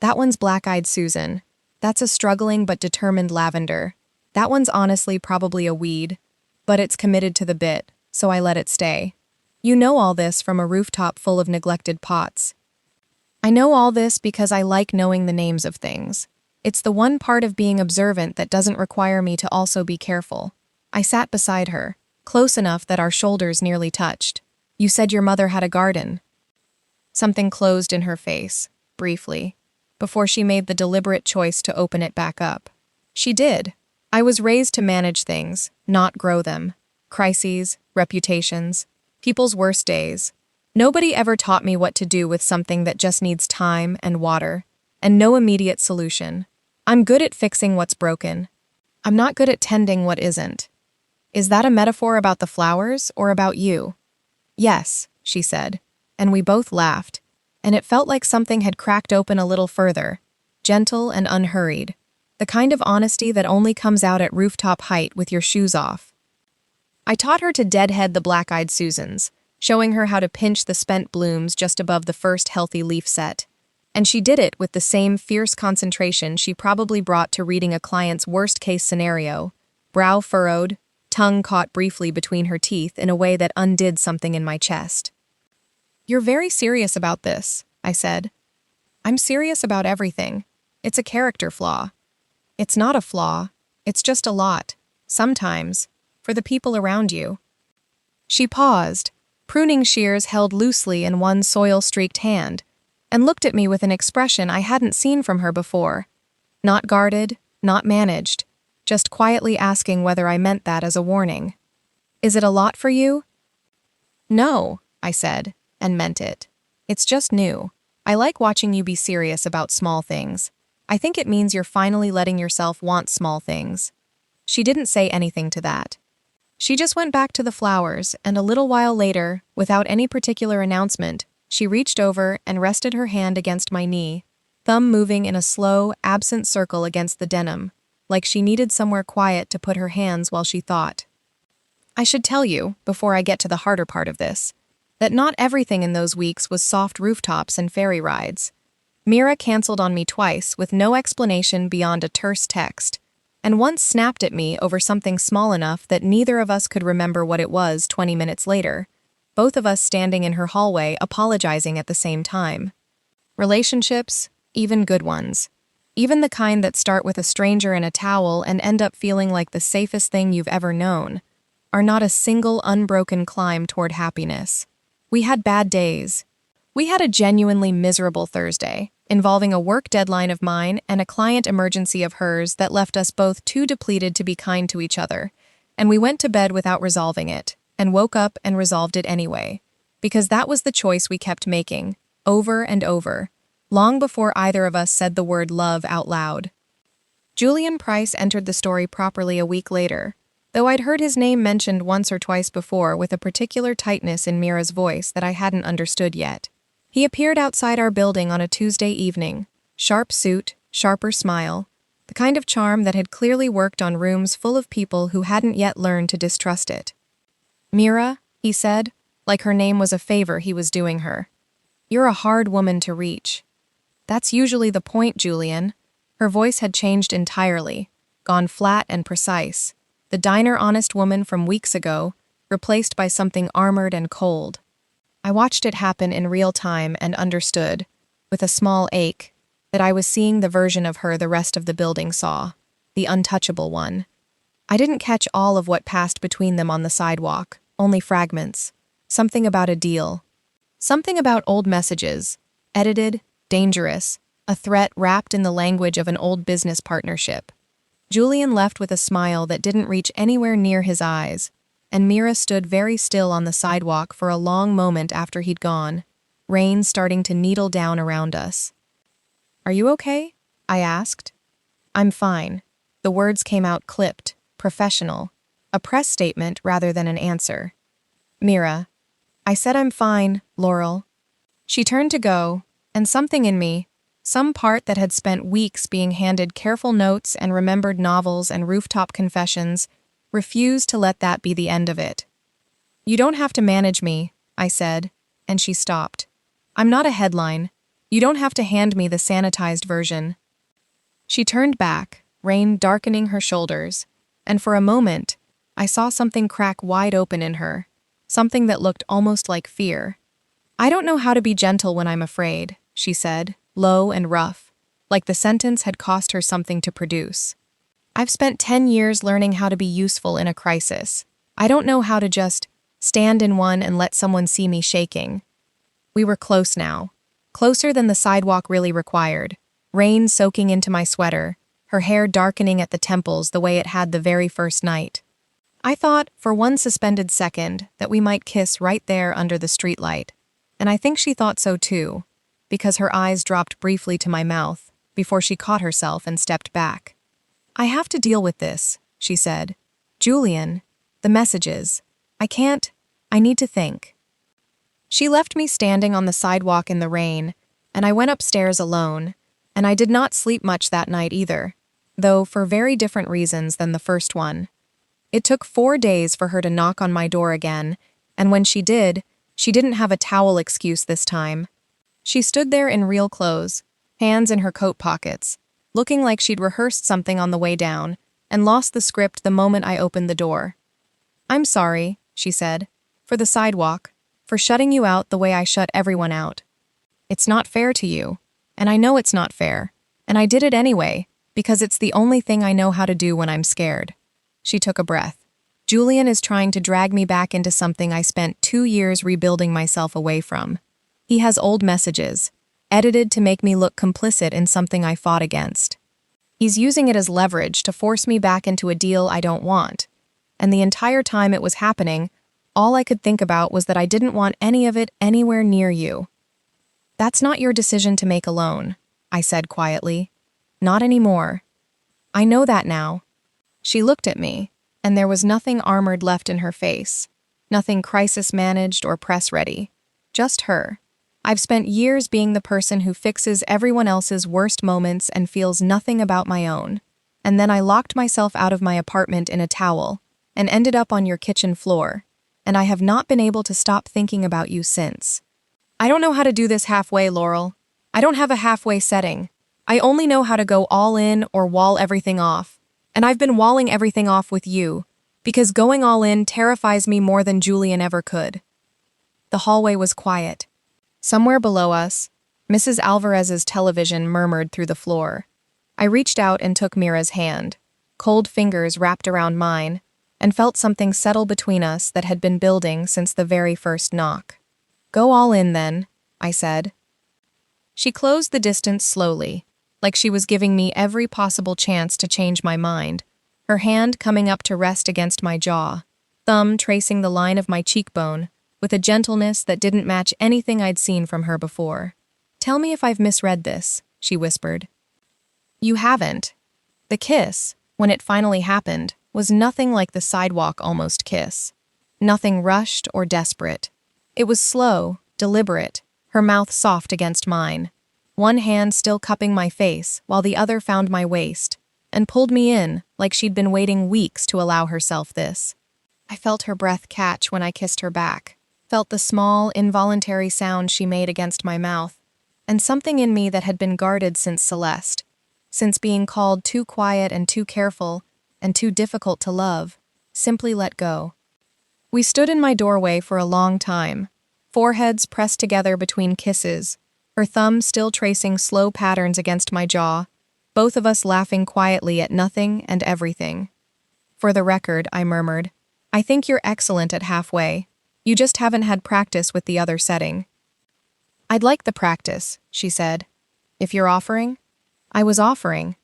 That one's black-eyed Susan. That's a struggling but determined lavender. That one's honestly probably a weed, but it's committed to the bit, so I let it stay. You know all this from a rooftop full of neglected pots. I know all this because I like knowing the names of things. It's the one part of being observant that doesn't require me to also be careful." I sat beside her, close enough that our shoulders nearly touched. "You said your mother had a garden." Something closed in her face, briefly, before she made the deliberate choice to open it back up. "She did. I was raised to manage things, not grow them. Crises, reputations, people's worst days. Nobody ever taught me what to do with something that just needs time and water, and no immediate solution. I'm good at fixing what's broken. I'm not good at tending what isn't." "Is that a metaphor about the flowers or about you?" "Yes," she said, and we both laughed, and it felt like something had cracked open a little further, gentle and unhurried, the kind of honesty that only comes out at rooftop height with your shoes off. I taught her to deadhead the black-eyed Susans, showing her how to pinch the spent blooms just above the first healthy leaf set. And she did it with the same fierce concentration she probably brought to reading a client's worst-case scenario, brow furrowed, tongue caught briefly between her teeth in a way that undid something in my chest. "You're very serious about this," I said. "I'm serious about everything. It's a character flaw." "It's not a flaw. It's just a lot. Sometimes. For the people around you." She paused, pruning shears held loosely in one soil-streaked hand, and looked at me with an expression I hadn't seen from her before. Not guarded, not managed, just quietly asking whether I meant that as a warning. "Is it a lot for you?" "No," I said, and meant it. "It's just new. I like watching you be serious about small things. I think it means you're finally letting yourself want small things." She didn't say anything to that. She just went back to the flowers, and a little while later, without any particular announcement, she reached over and rested her hand against my knee, thumb moving in a slow, absent circle against the denim, like she needed somewhere quiet to put her hands while she thought. I should tell you, before I get to the harder part of this, that not everything in those weeks was soft rooftops and ferry rides. Mira canceled on me twice with no explanation beyond a terse text, and once snapped at me over something small enough that neither of us could remember what it was 20 minutes later, both of us standing in her hallway apologizing at the same time. Relationships, even good ones, even the kind that start with a stranger in a towel and end up feeling like the safest thing you've ever known, are not a single unbroken climb toward happiness. We had bad days. We had a genuinely miserable Thursday, involving a work deadline of mine and a client emergency of hers that left us both too depleted to be kind to each other, and we went to bed without resolving it, and woke up and resolved it anyway, because that was the choice we kept making, over and over, long before either of us said the word love out loud. Julian Price entered the story properly a week later, though I'd heard his name mentioned once or twice before with a particular tightness in Mira's voice that I hadn't understood yet. He appeared outside our building on a Tuesday evening, sharp suit, sharper smile, the kind of charm that had clearly worked on rooms full of people who hadn't yet learned to distrust it. "Mira," he said, like her name was a favor he was doing her. "You're a hard woman to reach." "That's usually the point, Julian." Her voice had changed entirely, gone flat and precise. The diner-honest woman from weeks ago, replaced by something armored and cold. I watched it happen in real time and understood, with a small ache, that I was seeing the version of her the rest of the building saw, the untouchable one. I didn't catch all of what passed between them on the sidewalk, only fragments. Something about a deal. Something about old messages, edited, dangerous, a threat wrapped in the language of an old business partnership. Julian left with a smile that didn't reach anywhere near his eyes, and Mira stood very still on the sidewalk for a long moment after he'd gone, rain starting to needle down around us. "Are you okay?" I asked. "I'm fine." The words came out clipped, professional, a press statement rather than an answer. "Mira." I said I'm fine, Laurel. She turned to go, and something in me, some part that had spent weeks being handed careful notes and remembered novels and rooftop confessions, refused to let that be the end of it. "You don't have to manage me," I said, and she stopped. "I'm not a headline. You don't have to hand me the sanitized version." She turned back, rain darkening her shoulders, and for a moment, I saw something crack wide open in her, something that looked almost like fear. "I don't know how to be gentle when I'm afraid," she said, low and rough, like the sentence had cost her something to produce. "I've spent 10 years learning how to be useful in a crisis. I don't know how to just stand in one and let someone see me shaking." We were close now, closer than the sidewalk really required, rain soaking into my sweater, her hair darkening at the temples the way it had the very first night. I thought, for one suspended second, that we might kiss right there under the streetlight, and I think she thought so too, because her eyes dropped briefly to my mouth before she caught herself and stepped back. "I have to deal with this," she said. "Julian, the messages. I need to think." She left me standing on the sidewalk in the rain, and I went upstairs alone, and I did not sleep much that night either, though for very different reasons than the first one. It took 4 days for her to knock on my door again, and when she did, she didn't have a towel excuse this time. She stood there in real clothes, hands in her coat pockets, looking like she'd rehearsed something on the way down, and lost the script the moment I opened the door. "I'm sorry," she said, "for the sidewalk, for shutting you out the way I shut everyone out. It's not fair to you, and I know it's not fair, and I did it anyway, because it's the only thing I know how to do when I'm scared." She took a breath. "Julian is trying to drag me back into something I spent 2 years rebuilding myself away from. He has old messages, edited to make me look complicit in something I fought against. He's using it as leverage to force me back into a deal I don't want. And the entire time it was happening, all I could think about was that I didn't want any of it anywhere near you." "That's not your decision to make alone," I said quietly. "Not anymore. I know that now." She looked at me, and there was nothing armored left in her face, nothing crisis managed or press ready. Just her. I've spent years being the person who fixes everyone else's worst moments and feels nothing about my own. And then I locked myself out of my apartment in a towel and ended up on your kitchen floor, and I have not been able to stop thinking about you since. I don't know how to do this halfway, Laurel. I don't have a halfway setting. I only know how to go all in or wall everything off. And I've been walling everything off with you, because going all in terrifies me more than Julian ever could. The hallway was quiet. Somewhere below us, Mrs. Alvarez's television murmured through the floor. I reached out and took Mira's hand, cold fingers wrapped around mine, and felt something settle between us that had been building since the very first knock. Go all in then, I said. She closed the distance slowly, like she was giving me every possible chance to change my mind, her hand coming up to rest against my jaw, thumb tracing the line of my cheekbone, with a gentleness that didn't match anything I'd seen from her before. Tell me if I've misread this, she whispered. You haven't. The kiss, when it finally happened, was nothing like the sidewalk almost kiss. Nothing rushed or desperate. It was slow, deliberate, her mouth soft against mine. One hand still cupping my face while the other found my waist and pulled me in like she'd been waiting weeks to allow herself this. I felt her breath catch when I kissed her back, felt the small, involuntary sound she made against my mouth, and something in me that had been guarded since Celeste, since being called too quiet and too careful and too difficult to love, simply let go. We stood in my doorway for a long time, foreheads pressed together between kisses, her thumb still tracing slow patterns against my jaw, both of us laughing quietly at nothing and everything. For the record, I murmured, I think you're excellent at halfway. You just haven't had practice with the other setting. I'd like the practice, she said. If you're offering? I was offering.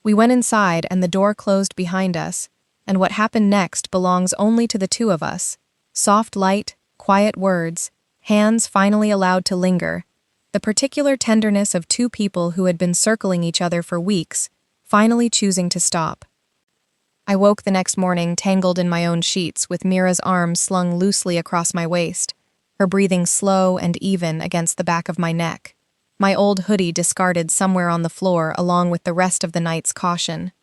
We went inside and the door closed behind us, and what happened next belongs only to the two of us. Soft light, quiet words, hands finally allowed to linger, the particular tenderness of two people who had been circling each other for weeks, finally choosing to stop. I woke the next morning tangled in my own sheets with Mira's arms slung loosely across my waist, her breathing slow and even against the back of my neck, my old hoodie discarded somewhere on the floor along with the rest of the night's caution.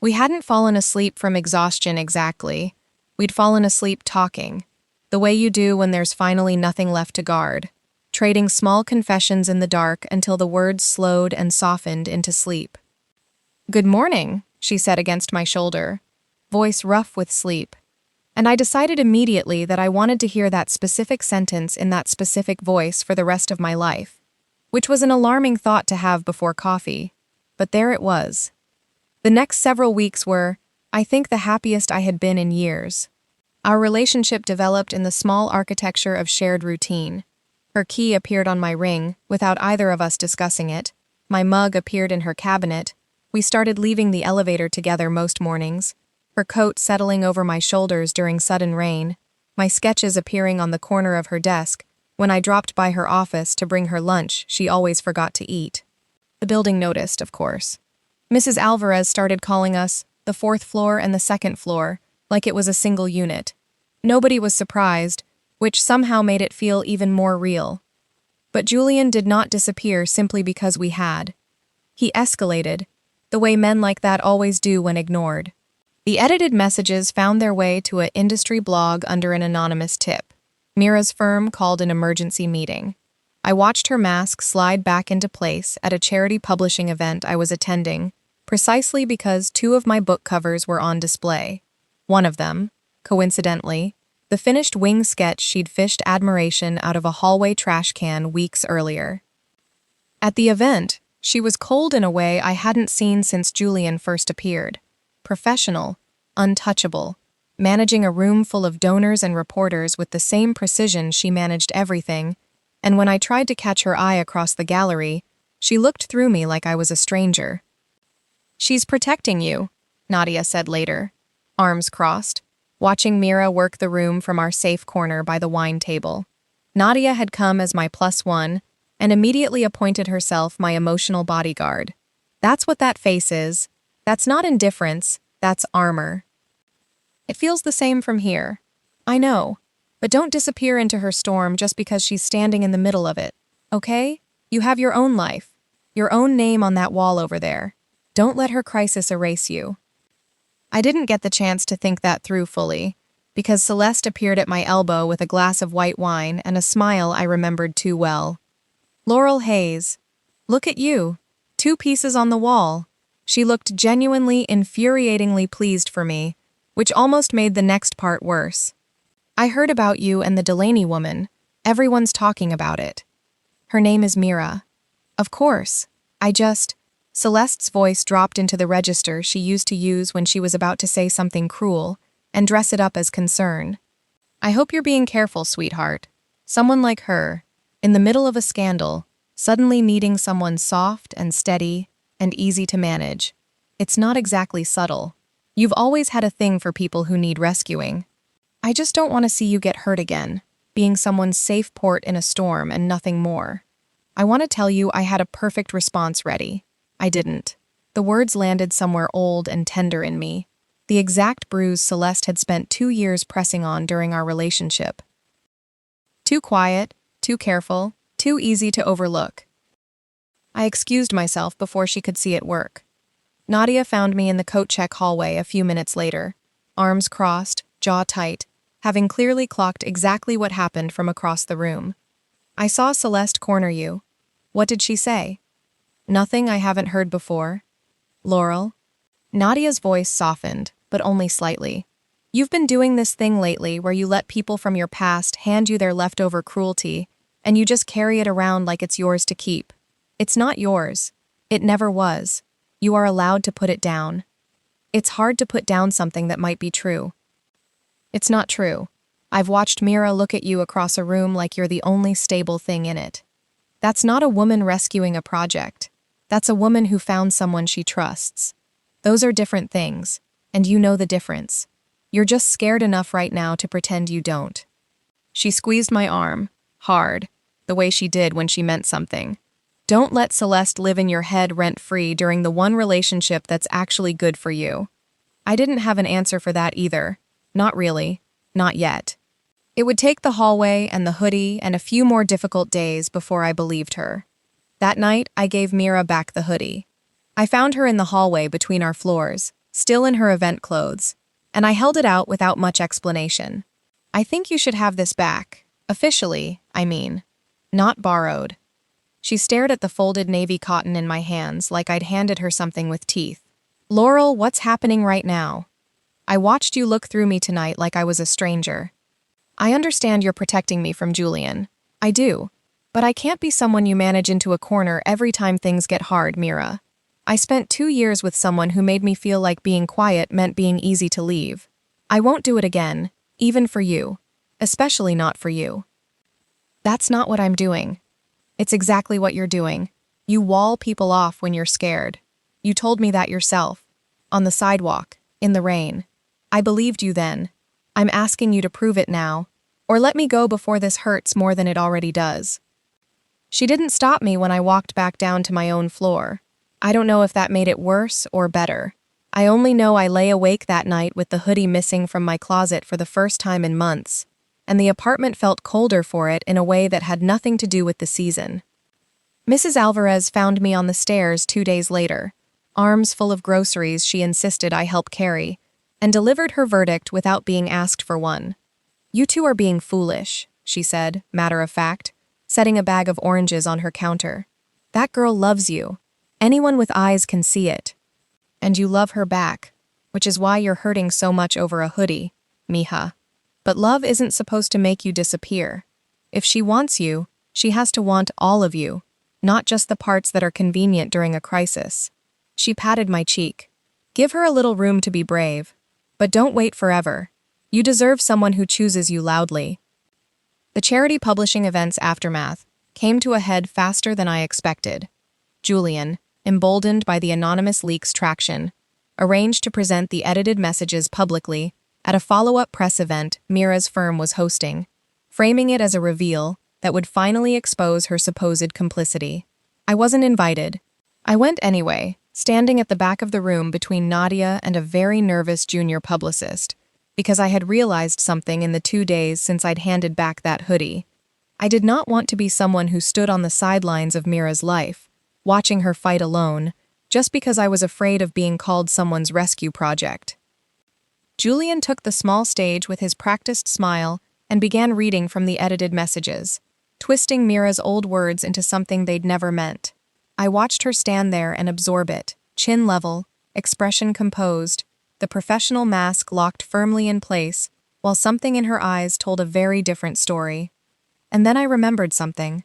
We hadn't fallen asleep from exhaustion exactly. We'd fallen asleep talking, the way you do when there's finally nothing left to guard, trading small confessions in the dark until the words slowed and softened into sleep. Good morning, she said against my shoulder, voice rough with sleep. And I decided immediately that I wanted to hear that specific sentence in that specific voice for the rest of my life, which was an alarming thought to have before coffee, but there it was. The next several weeks were, I think, the happiest I had been in years. Our relationship developed in the small architecture of shared routine. Her key appeared on my ring, without either of us discussing it. My mug appeared in her cabinet. We started leaving the elevator together most mornings, her coat settling over my shoulders during sudden rain, my sketches appearing on the corner of her desk when I dropped by her office to bring her lunch she always forgot to eat. The building noticed, of course. Mrs. Alvarez started calling us the fourth floor and the second floor, like it was a single unit. Nobody was surprised, which somehow made it feel even more real. But Julian did not disappear simply because we had. He escalated, the way men like that always do when ignored. The edited messages found their way to an industry blog under an anonymous tip. Mira's firm called an emergency meeting. I watched her mask slide back into place at a charity publishing event I was attending, precisely because two of my book covers were on display. One of them, coincidentally, the finished wing sketch she'd fished admiration out of a hallway trash can weeks earlier. At the event, she was cold in a way I hadn't seen since Julian first appeared. Professional, untouchable, managing a room full of donors and reporters with the same precision she managed everything, and when I tried to catch her eye across the gallery, she looked through me like I was a stranger. She's protecting you, Nadia said later, arms crossed, watching Mira work the room from our safe corner by the wine table. Nadia had come as my +1 and immediately appointed herself my emotional bodyguard. That's what that face is. That's not indifference, that's armor. It feels the same from here. I know. But don't disappear into her storm just because she's standing in the middle of it, okay? You have your own life, your own name on that wall over there. Don't let her crisis erase you. I didn't get the chance to think that through fully, because Celeste appeared at my elbow with a glass of white wine and a smile I remembered too well. Laurel Hayes. Look at you. 2 pieces on the wall. She looked genuinely, infuriatingly pleased for me, which almost made the next part worse. I heard about you and the Delaney woman. Everyone's talking about it. Her name is Mira. Of course. Celeste's voice dropped into the register she used to use when she was about to say something cruel and dress it up as concern. I hope you're being careful, sweetheart. Someone like her, in the middle of a scandal, suddenly needing someone soft and steady and easy to manage. It's not exactly subtle. You've always had a thing for people who need rescuing. I just don't want to see you get hurt again, being someone's safe port in a storm and nothing more. I want to tell you I had a perfect response ready. I didn't. The words landed somewhere old and tender in me, the exact bruise Celeste had spent 2 years pressing on during our relationship. Too quiet, too careful, too easy to overlook. I excused myself before she could see it work. Nadia found me in the coat check hallway a few minutes later, arms crossed, jaw tight, having clearly clocked exactly what happened from across the room. I saw Celeste corner you. What did she say? Nothing I haven't heard before. Laurel? Nadia's voice softened, but only slightly. You've been doing this thing lately where you let people from your past hand you their leftover cruelty, and you just carry it around like it's yours to keep. It's not yours. It never was. You are allowed to put it down. It's hard to put down something that might be true. It's not true. I've watched Mira look at you across a room like you're the only stable thing in it. That's not a woman rescuing a project. That's a woman who found someone she trusts. Those are different things, and you know the difference. You're just scared enough right now to pretend you don't. She squeezed my arm, hard, the way she did when she meant something. Don't let Celeste live in your head rent-free during the one relationship that's actually good for you. I didn't have an answer for that either. Not really. Not yet. It would take the hallway and the hoodie and a few more difficult days before I believed her. That night, I gave Mira back the hoodie. I found her in the hallway between our floors, still in her event clothes, and I held it out without much explanation. I think you should have this back. Officially, I mean. Not borrowed. She stared at the folded navy cotton in my hands like I'd handed her something with teeth. Laurel, what's happening right now? I watched you look through me tonight like I was a stranger. I understand you're protecting me from Julian. I do. But I can't be someone you manage into a corner every time things get hard, Mira. I spent 2 years with someone who made me feel like being quiet meant being easy to leave. I won't do it again, even for you. Especially not for you. That's not what I'm doing. It's exactly what you're doing. You wall people off when you're scared. You told me that yourself. On the sidewalk, in the rain. I believed you then. I'm asking you to prove it now, or let me go before this hurts more than it already does. She didn't stop me when I walked back down to my own floor. I don't know if that made it worse or better. I only know I lay awake that night with the hoodie missing from my closet for the first time in months, and the apartment felt colder for it in a way that had nothing to do with the season. Mrs. Alvarez found me on the stairs 2 days later, arms full of groceries she insisted I help carry, and delivered her verdict without being asked for one. You two are being foolish, she said, matter of fact, setting a bag of oranges on her counter. That girl loves you. Anyone with eyes can see it. And you love her back, which is why you're hurting so much over a hoodie, mija. But love isn't supposed to make you disappear. If she wants you, she has to want all of you, not just the parts that are convenient during a crisis. She patted my cheek. Give her a little room to be brave. But don't wait forever. You deserve someone who chooses you loudly. The charity publishing event's aftermath came to a head faster than I expected. Julian, emboldened by the anonymous leak's traction, arranged to present the edited messages publicly at a follow-up press event Mira's firm was hosting, framing it as a reveal that would finally expose her supposed complicity. I wasn't invited. I went anyway, standing at the back of the room between Nadia and a very nervous junior publicist, because I had realized something in the 2 days since I'd handed back that hoodie. I did not want to be someone who stood on the sidelines of Mira's life, watching her fight alone, just because I was afraid of being called someone's rescue project. Julian took the small stage with his practiced smile and began reading from the edited messages, twisting Mira's old words into something they'd never meant. I watched her stand there and absorb it, chin level, expression composed, the professional mask locked firmly in place, while something in her eyes told a very different story. And then I remembered something.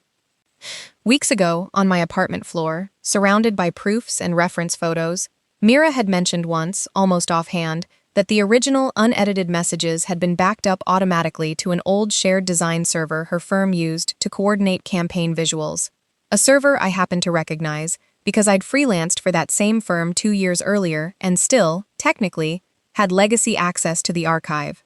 Weeks ago, on my apartment floor, surrounded by proofs and reference photos, Mira had mentioned once, almost offhand, that the original unedited messages had been backed up automatically to an old shared design server her firm used to coordinate campaign visuals. A server I happened to recognize because I'd freelanced for that same firm 2 years earlier and still, technically, had legacy access to the archive.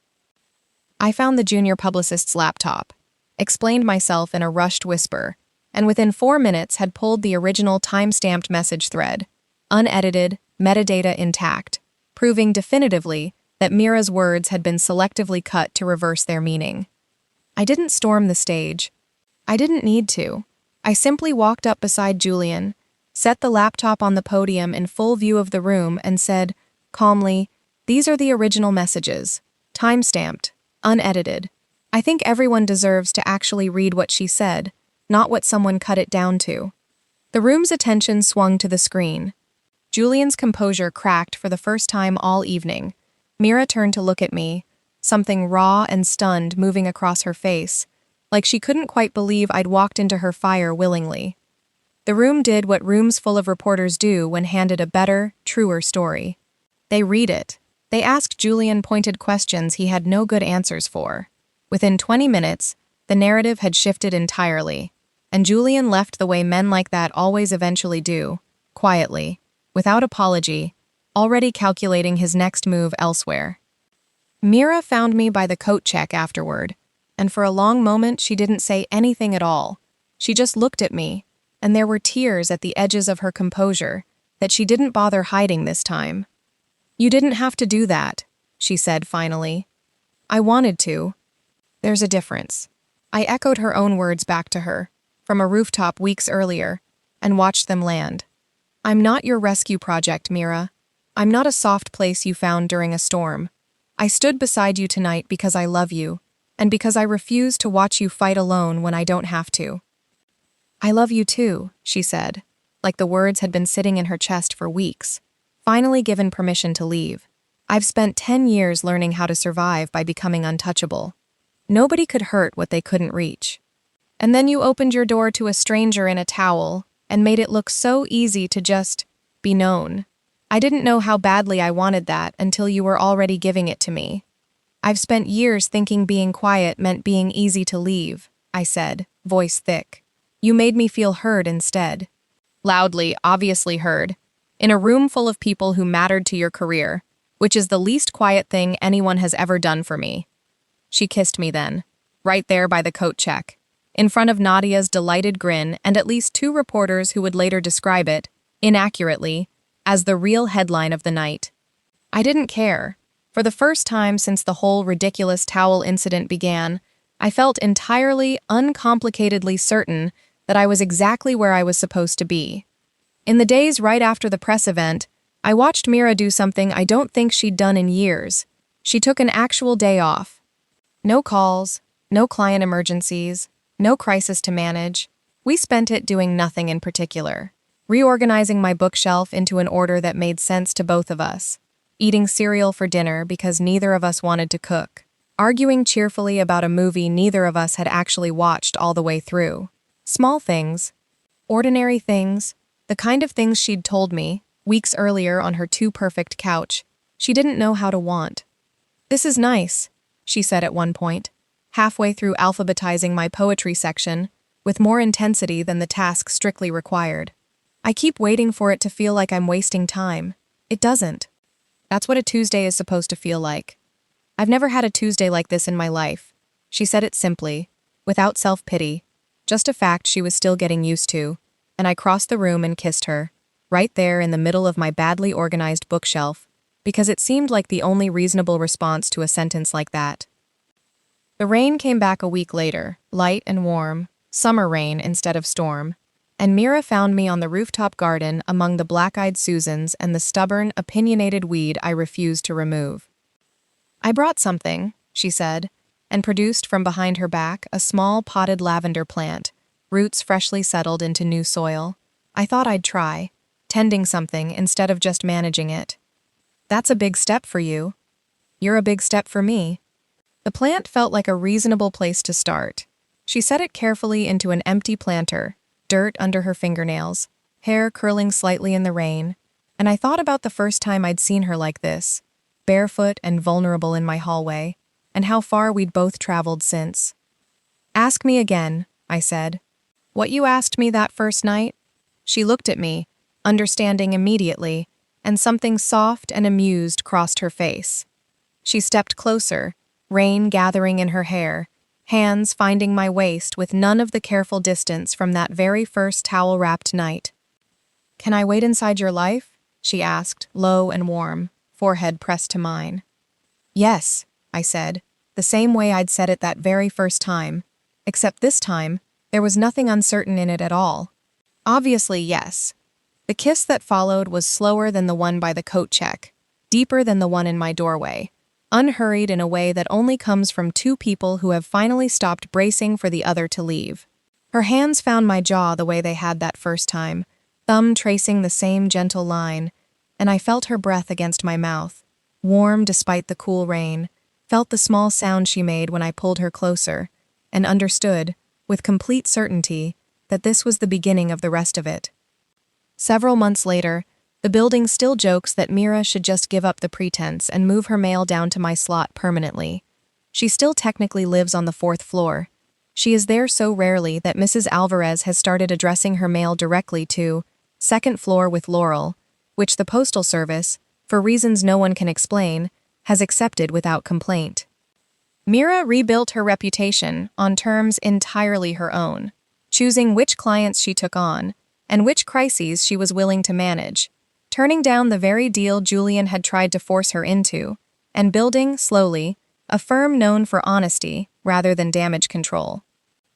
I found the junior publicist's laptop, explained myself in a rushed whisper, and within 4 minutes had pulled the original time-stamped message thread, unedited, metadata intact, proving definitively that Mira's words had been selectively cut to reverse their meaning. I didn't storm the stage. I didn't need to. I simply walked up beside Julian, set the laptop on the podium in full view of the room, and said, calmly, "These are the original messages, time-stamped, unedited. I think everyone deserves to actually read what she said, not what someone cut it down to." The room's attention swung to the screen. Julian's composure cracked for the first time all evening. Mira turned to look at me, something raw and stunned moving across her face, like she couldn't quite believe I'd walked into her fire willingly. The room did what rooms full of reporters do when handed a better, truer story. They read it. They asked Julian pointed questions he had no good answers for. Within 20 minutes, the narrative had shifted entirely, and Julian left the way men like that always eventually do, quietly, without apology, already calculating his next move elsewhere. Mira found me by the coat check afterward, and for a long moment she didn't say anything at all. She just looked at me, and there were tears at the edges of her composure that she didn't bother hiding this time. "You didn't have to do that," she said finally. "I wanted to." "There's a difference." I echoed her own words back to her, from a rooftop weeks earlier, and watched them land. "I'm not your rescue project, Mira. I'm not a soft place you found during a storm. I stood beside you tonight because I love you, and because I refuse to watch you fight alone when I don't have to." "I love you too," she said, like the words had been sitting in her chest for weeks, finally given permission to leave. "I've spent 10 years learning how to survive by becoming untouchable. Nobody could hurt what they couldn't reach. And then you opened your door to a stranger in a towel and made it look so easy to just be known. I didn't know how badly I wanted that until you were already giving it to me. I've spent years thinking being quiet meant being easy to leave," I said, voice thick. "You made me feel heard instead." Loudly, obviously heard, in a room full of people who mattered to your career, which is the least quiet thing anyone has ever done for me. She kissed me then, right there by the coat check, in front of Nadia's delighted grin and at least 2 reporters who would later describe it, inaccurately, as the real headline of the night. I didn't care. For the first time since the whole ridiculous towel incident began, I felt entirely, uncomplicatedly certain that I was exactly where I was supposed to be. In the days right after the press event, I watched Mira do something I don't think she'd done in years. She took an actual day off. No calls, no client emergencies, no crisis to manage. We spent it doing nothing in particular. Reorganizing my bookshelf into an order that made sense to both of us. Eating cereal for dinner because neither of us wanted to cook. Arguing cheerfully about a movie neither of us had actually watched all the way through. Small things. Ordinary things. The kind of things she'd told me, weeks earlier on her too perfect couch, she didn't know how to want. "This is nice," she said at one point, halfway through alphabetizing my poetry section, with more intensity than the task strictly required. "I keep waiting for it to feel like I'm wasting time. It doesn't. That's what a Tuesday is supposed to feel like. I've never had a Tuesday like this in my life." She said it simply, without self-pity, just a fact she was still getting used to, and I crossed the room and kissed her, right there in the middle of my badly organized bookshelf, because it seemed like the only reasonable response to a sentence like that. The rain came back a week later, light and warm, summer rain instead of storm, and Mira found me on the rooftop garden among the black-eyed Susans and the stubborn, opinionated weed I refused to remove. "I brought something," she said, and produced from behind her back a small potted lavender plant, roots freshly settled into new soil. I thought I'd try, tending something instead of just managing it. "That's a big step for you." "You're a big step for me." The plant felt like a reasonable place to start. She set it carefully into an empty planter, dirt under her fingernails, hair curling slightly in the rain, and I thought about the first time I'd seen her like this, barefoot and vulnerable in my hallway, and how far we'd both traveled since. "Ask me again," I said. "What you asked me that first night?" She looked at me, understanding immediately, and something soft and amused crossed her face. She stepped closer, rain gathering in her hair, hands finding my waist with none of the careful distance from that very first towel-wrapped night. "Can I wait inside your life?" she asked, low and warm, forehead pressed to mine. "Yes," I said, the same way I'd said it that very first time, except this time, there was nothing uncertain in it at all. Obviously, yes. The kiss that followed was slower than the one by the coat check, deeper than the one in my doorway, unhurried in a way that only comes from two people who have finally stopped bracing for the other to leave. Her hands found my jaw the way they had that first time, thumb tracing the same gentle line, and I felt her breath against my mouth, warm despite the cool rain, felt the small sound she made when I pulled her closer, and understood, with complete certainty, that this was the beginning of the rest of it. Several months later, the building still jokes that Mira should just give up the pretense and move her mail down to my slot permanently. She still technically lives on the 4th floor. She is there so rarely that Mrs. Alvarez has started addressing her mail directly to 2nd floor with Laurel, which the Postal Service, for reasons no one can explain, has accepted without complaint. Mira rebuilt her reputation on terms entirely her own, choosing which clients she took on and which crises she was willing to manage, turning down the very deal Julian had tried to force her into, and building, slowly, a firm known for honesty rather than damage control.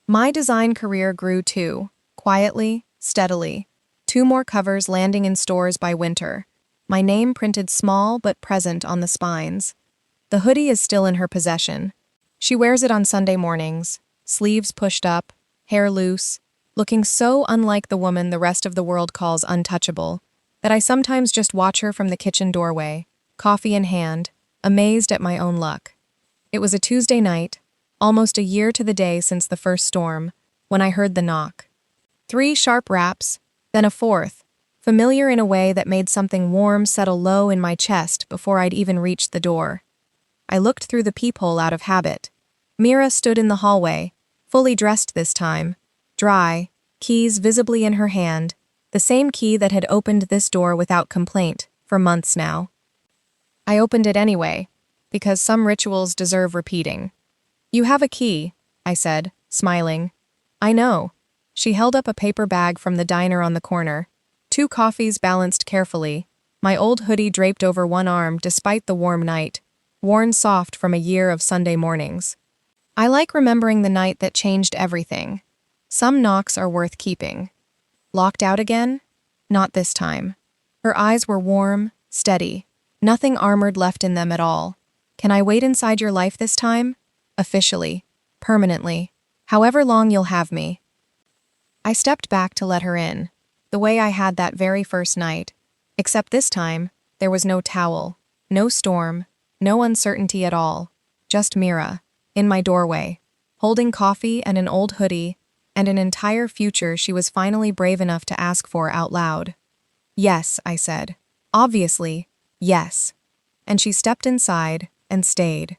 My design career grew too, quietly, steadily, 2 more covers landing in stores by winter, my name printed small but present on the spines. The hoodie is still in her possession. She wears it on Sunday mornings, sleeves pushed up, hair loose, looking so unlike the woman the rest of the world calls untouchable, that I sometimes just watch her from the kitchen doorway, coffee in hand, amazed at my own luck. It was a Tuesday night, almost a year to the day since the first storm, when I heard the knock. 3 sharp raps, then a 4th, familiar in a way that made something warm settle low in my chest before I'd even reached the door. I looked through the peephole out of habit. Mira stood in the hallway, fully dressed this time, dry, keys visibly in her hand, the same key that had opened this door without complaint for months now. I opened it anyway, because some rituals deserve repeating. "You have a key," I said, smiling. "I know." She held up a paper bag from the diner on the corner, 2 coffees balanced carefully, my old hoodie draped over one arm despite the warm night, worn soft from a year of Sunday mornings. I like remembering the night that changed everything. Some knocks are worth keeping. Locked out again? Not this time. Her eyes were warm, steady, nothing armored left in them at all. "Can I wait inside your life this time?" "Officially. Permanently. However long you'll have me." I stepped back to let her in, the way I had that very first night, except this time, there was no towel, no storm, no uncertainty at all, just Mira, in my doorway, holding coffee and an old hoodie, and an entire future she was finally brave enough to ask for out loud. "Yes," I said. "Obviously, yes." And she stepped inside and stayed.